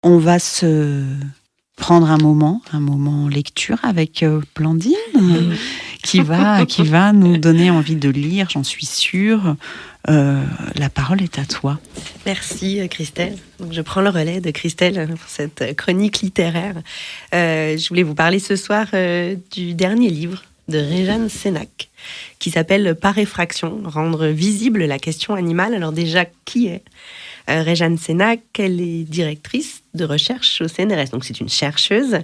On va se prendre un moment lecture avec Blandine, qui va nous donner envie de lire, j'en suis sûre. La parole est à toi. Merci Christelle. Donc, je prends le relais de Christelle pour cette chronique littéraire. Je voulais vous parler ce soir du dernier livre de Réjeanne Sénac, qui s'appelle Par effraction, rendre visible la question animale. Alors déjà, qui est Réjeanne Sénac? Elle est directrice de recherche au CNRS, donc c'est une chercheuse.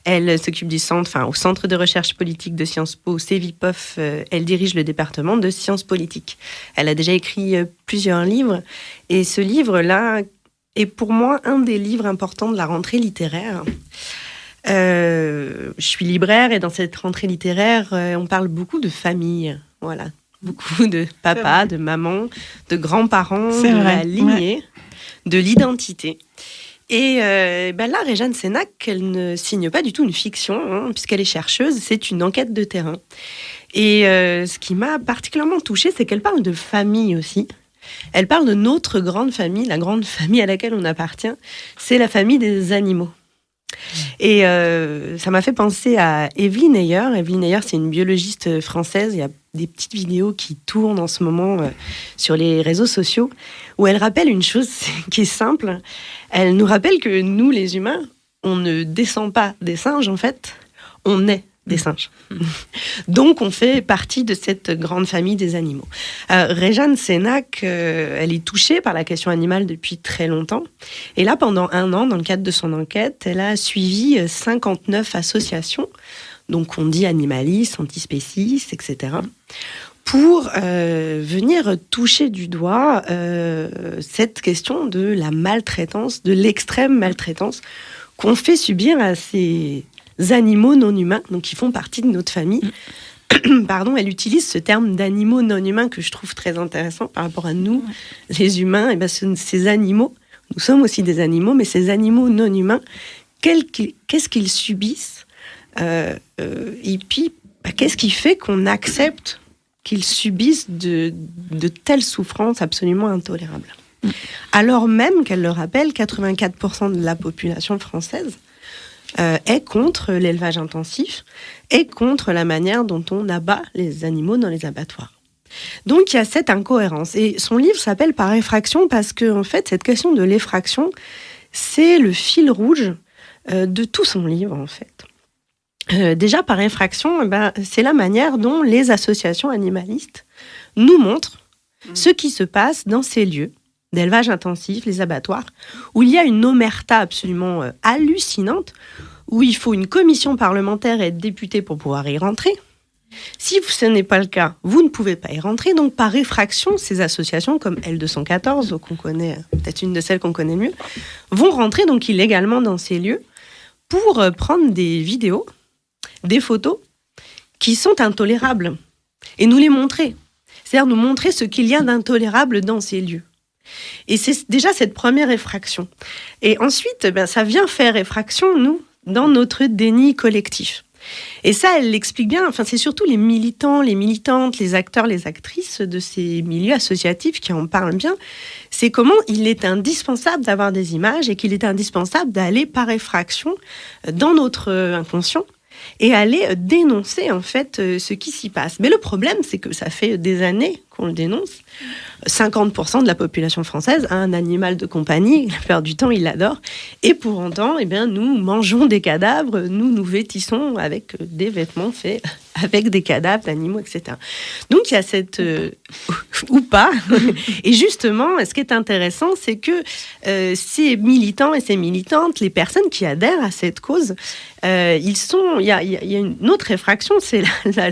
Elle s'occupe au Centre de recherche politique de Sciences Po, CEVIPOF. Elle dirige le département de sciences politiques. Elle a déjà écrit plusieurs livres. Et ce livre-là est pour moi un des livres importants de la rentrée littéraire. Je suis libraire et dans cette rentrée littéraire, on parle beaucoup de famille. Voilà. Beaucoup de papa, de maman, de grands-parents, la lignée, de l'identité. Et là, Réjeanne Sénac, elle ne signe pas du tout une fiction, puisqu'elle est chercheuse, c'est une enquête de terrain. Et ce qui m'a particulièrement touchée, c'est qu'elle parle de famille aussi. Elle parle de notre grande famille, la grande famille à laquelle on appartient, c'est la famille des animaux. Et ça m'a fait penser à Evelyne Ayer. Evelyne Ayer, c'est une biologiste française. Il y a des petites vidéos qui tournent en ce moment sur les réseaux sociaux où elle rappelle une chose qui est simple. Elle nous rappelle que nous, les humains, on ne descend pas des singes, en fait. On est des singes. Donc, on fait partie de cette grande famille des animaux. Réjeanne Sénac, elle est touchée par la question animale depuis très longtemps. Et là, pendant 1 an, dans le cadre de son enquête, elle a suivi 59 associations, donc on dit animalistes, antispécistes, etc., pour venir toucher du doigt cette question de la maltraitance, de l'extrême maltraitance qu'on fait subir à ces animaux non humains, donc qui font partie de notre famille. Pardon, elle utilise ce terme d'animaux non humains que je trouve très intéressant par rapport à nous, les humains. Et ces animaux, nous sommes aussi des animaux, mais ces animaux non humains, qu'est-ce qu'ils subissent et puis, qu'est-ce qui fait qu'on accepte qu'ils subissent de telles souffrances absolument intolérables. Alors même qu'elle le rappelle, 84% de la population française est contre l'élevage intensif et contre la manière dont on abat les animaux dans les abattoirs. Donc il y a cette incohérence. Et son livre s'appelle Par effraction parce que, en fait, cette question de l'effraction, c'est le fil rouge de tout son livre, en fait. Déjà, par effraction, c'est la manière dont les associations animalistes nous montrent ce qui se passe dans ces lieux d'élevage intensif, les abattoirs, où il y a une omerta absolument hallucinante, où il faut une commission parlementaire et être député pour pouvoir y rentrer. Si ce n'est pas le cas, vous ne pouvez pas y rentrer. Donc, par effraction, ces associations comme L214, qu'on connaît, peut-être une de celles qu'on connaît mieux, vont rentrer donc illégalement dans ces lieux pour prendre des vidéos, des photos qui sont intolérables et nous les montrer. C'est-à-dire nous montrer ce qu'il y a d'intolérable dans ces lieux. Et c'est déjà cette première effraction. Et ensuite, ça vient faire effraction, nous, dans notre déni collectif. Et ça, elle l'explique bien. Enfin, c'est surtout les militants, les militantes, les acteurs, les actrices de ces milieux associatifs qui en parlent bien. C'est comment il est indispensable d'avoir des images et qu'il est indispensable d'aller par effraction dans notre inconscient et aller dénoncer, en fait, ce qui s'y passe. Mais le problème, c'est que ça fait des années qu'on le dénonce. 50% de la population française a un animal de compagnie. La plupart du temps, il l'adore. Et pour autant, nous mangeons des cadavres, nous vêtissons avec des vêtements faits avec des cadavres d'animaux, etc. Donc, il y a cette... ou pas. Et justement, ce qui est intéressant, c'est que ces militants et ces militantes, les personnes qui adhèrent à cette cause, il y a une autre effraction, c'est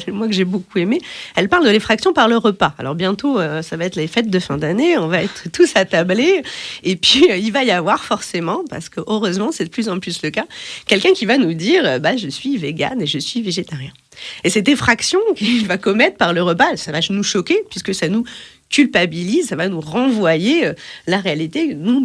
moi que j'ai beaucoup aimé. Elle parle de l'effraction par le repas. Alors bientôt, ça va être les fêtes de fin d'année, on va être tous attablés, et puis il va y avoir forcément, parce que heureusement c'est de plus en plus le cas, quelqu'un qui va nous dire je suis végane et je suis végétarien. Et cette effraction qu'il va commettre par le repas, ça va nous choquer, puisque ça nous culpabilise, ça va nous renvoyer la réalité. Nous,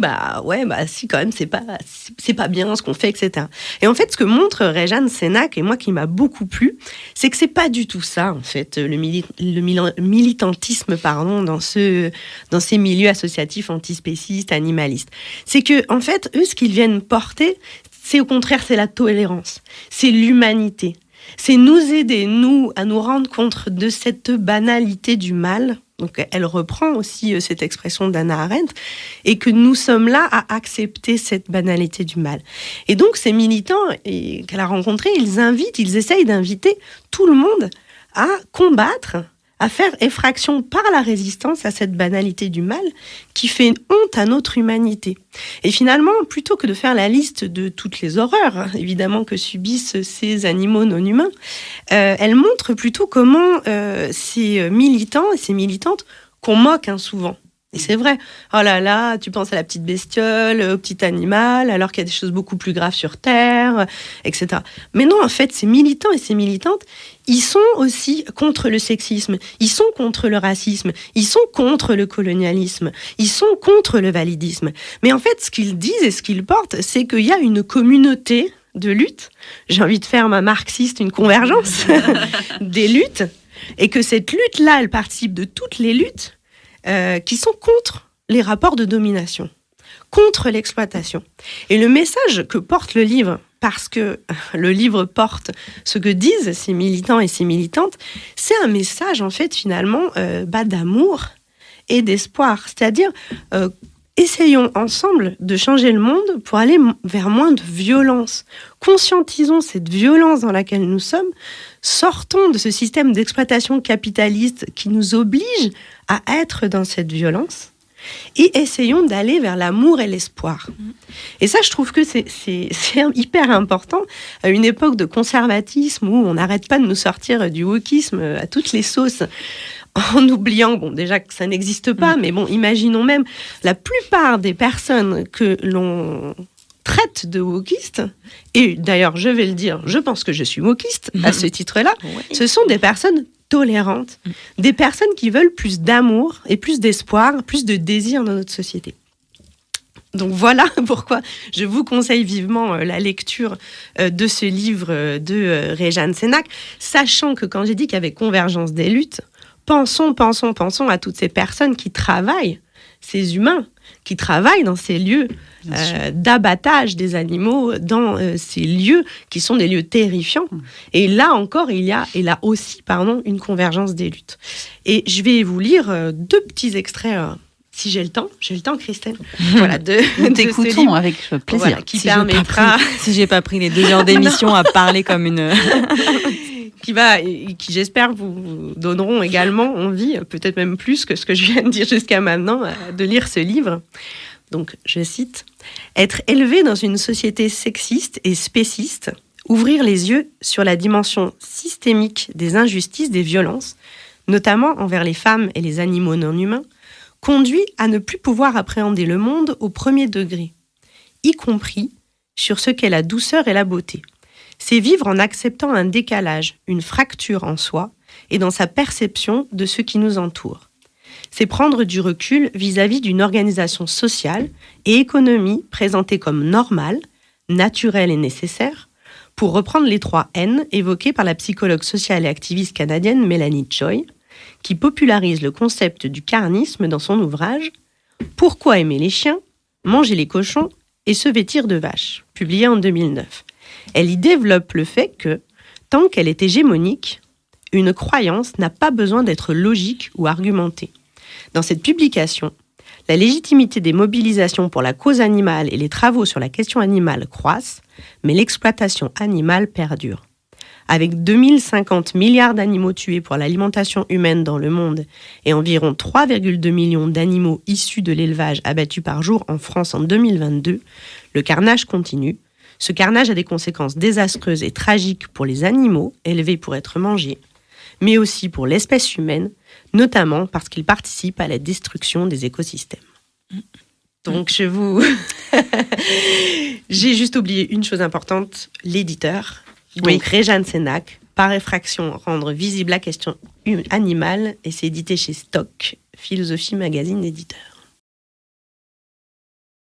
si quand même, c'est pas bien ce qu'on fait, etc. Et en fait, ce que montre Réjeanne Sénac, et moi qui m'a beaucoup plu, c'est que c'est pas du tout ça, en fait, le militantisme, dans ces milieux associatifs antispécistes, animalistes. C'est que, en fait, eux, ce qu'ils viennent porter, c'est au contraire, c'est la tolérance, c'est l'humanité. C'est nous aider, nous, à nous rendre compte de cette banalité du mal. Donc, elle reprend aussi cette expression d'Hannah Arendt, et que nous sommes là à accepter cette banalité du mal. Et donc, ces militants qu'elle a rencontrés, ils essayent d'inviter tout le monde à combattre, à faire effraction par la résistance à cette banalité du mal qui fait honte à notre humanité. Et finalement, plutôt que de faire la liste de toutes les horreurs, évidemment, que subissent ces animaux non humains, elle montre plutôt comment ces militants et ces militantes qu'on moque souvent. Et c'est vrai, oh là là, tu penses à la petite bestiole, au petit animal, alors qu'il y a des choses beaucoup plus graves sur Terre, etc. Mais non, en fait, ces militants et ces militantes, ils sont aussi contre le sexisme, ils sont contre le racisme, ils sont contre le colonialisme, ils sont contre le validisme. Mais en fait, ce qu'ils disent et ce qu'ils portent, c'est qu'il y a une communauté de lutte. J'ai envie de faire ma marxiste, une convergence des luttes, et que cette lutte-là, elle participe de toutes les luttes qui sont contre les rapports de domination, contre l'exploitation. Et le message que porte le livre, parce que le livre porte ce que disent ces militants et ces militantes, c'est un message, en fait, finalement, d'amour et d'espoir. C'est-à-dire, essayons ensemble de changer le monde pour aller vers moins de violence. Conscientisons cette violence dans laquelle nous sommes. Sortons de ce système d'exploitation capitaliste qui nous oblige à être dans cette violence et essayons d'aller vers l'amour et l'espoir. Et ça, je trouve que c'est hyper important à une époque de conservatisme où on n'arrête pas de nous sortir du wokisme à toutes les sauces, en oubliant, déjà que ça n'existe pas, mais imaginons même la plupart des personnes que l'on traite de wokistes, et d'ailleurs, je vais le dire, je pense que je suis wokiste à ce titre-là, ce sont des personnes tolérantes, des personnes qui veulent plus d'amour et plus d'espoir, plus de désir dans notre société. Donc voilà pourquoi je vous conseille vivement la lecture de ce livre de Réjeanne Sénac, sachant que quand j'ai dit qu'il y avait convergence des luttes, pensons à toutes ces personnes qui travaillent, ces humains qui travaillent dans ces lieux d'abattage des animaux, dans ces lieux qui sont des lieux terrifiants. Et là encore, il y a aussi une convergence des luttes. Et je vais vous lire 2 petits extraits, si j'ai le temps, Christelle. Voilà, nous t'écoutons avec plaisir. Voilà, qui permettra... Si j'ai pas pris les 2 heures d'émission à parler comme une... qui j'espère vous donneront également envie, peut-être même plus que ce que je viens de dire jusqu'à maintenant, de lire ce livre. Donc, je cite, « Être élevé dans une société sexiste et spéciste, ouvrir les yeux sur la dimension systémique des injustices, des violences, notamment envers les femmes et les animaux non humains, conduit à ne plus pouvoir appréhender le monde au premier degré, y compris sur ce qu'est la douceur et la beauté. C'est vivre en acceptant un décalage, une fracture en soi et dans sa perception de ce qui nous entoure. C'est prendre du recul vis-à-vis d'une organisation sociale et économie présentée comme normale, naturelle et nécessaire, pour reprendre les 3 N évoqués par la psychologue sociale et activiste canadienne Mélanie Choi, qui popularise le concept du carnisme dans son ouvrage « Pourquoi aimer les chiens, manger les cochons et se vêtir de vaches », publié en 2009. Elle y développe le fait que, tant qu'elle est hégémonique, une croyance n'a pas besoin d'être logique ou argumentée. Dans cette publication, la légitimité des mobilisations pour la cause animale et les travaux sur la question animale croissent, mais l'exploitation animale perdure. Avec 2050 milliards d'animaux tués pour l'alimentation humaine dans le monde et environ 3,2 millions d'animaux issus de l'élevage abattus par jour en France en 2022, le carnage continue. Ce carnage a des conséquences désastreuses et tragiques pour les animaux élevés pour être mangés, mais aussi pour l'espèce humaine, notamment parce qu'ils participent à la destruction des écosystèmes. Donc j'ai juste oublié une chose importante, l'éditeur. Donc Réjeanne Sénac, par effraction, rendre visible la question animale, et c'est édité chez Stock, Philosophie Magazine éditeur.